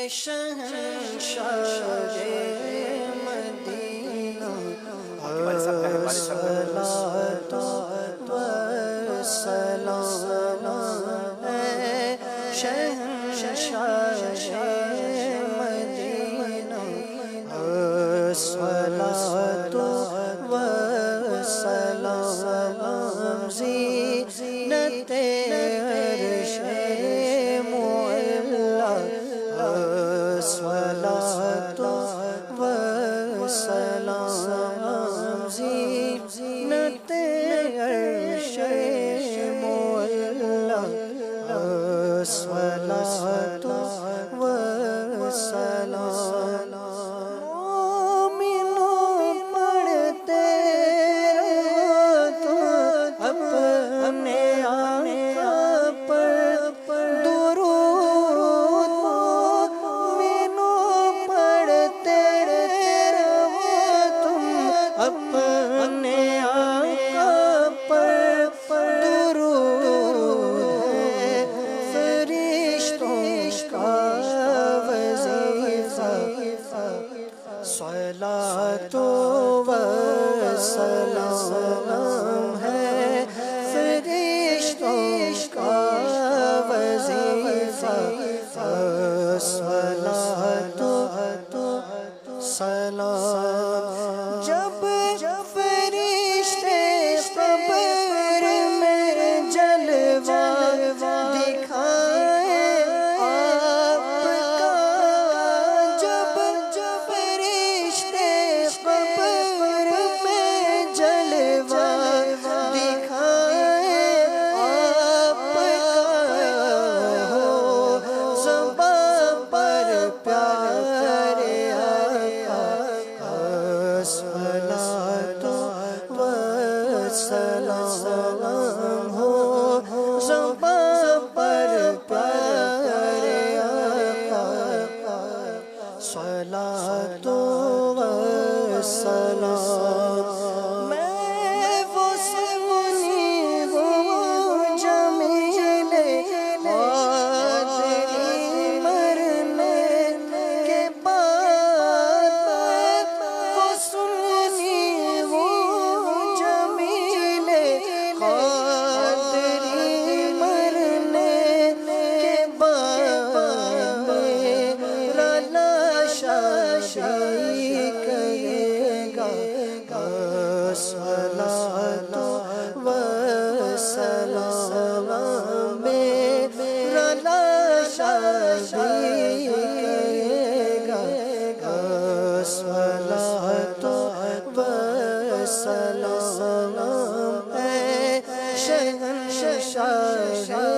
شہنشاہ مدینہ صلاۃ و سلام شہنشاہ مدینہ صلاۃ و سلام زینت عرش معلا صلاۃ و سلام زینت عرش معلا صلاۃ و سلام مومنوں پڑھتے رہو تو اپنے آقا پر درود مومنوں پڑھتے رہو تم اپنے آقا پر درود ہے فرشتوں کا وظیفہ صلاۃ و سلام ہے فرشتوں کا وظیفہ صلاۃ و سلام جب فرشتے قبر میں جلوہ دکھائیں آپ کا جب فرشتے قبر میں جلوہ دکھائیں آپ کا ہو زباں پر پیارے آقا صلاۃ و سلام ہو زباں پر پیارے آقا صلاۃ و سلام میں وہ سنی ہوں جمیل قادری مرنے کے بعد وہ سنی ہوں جمیل قادری مرنے کے بعد میرا لاشا کہے گا صلاۃ و سلام میرا لاشا کہے گا صلاۃ و سلام شہنشاہ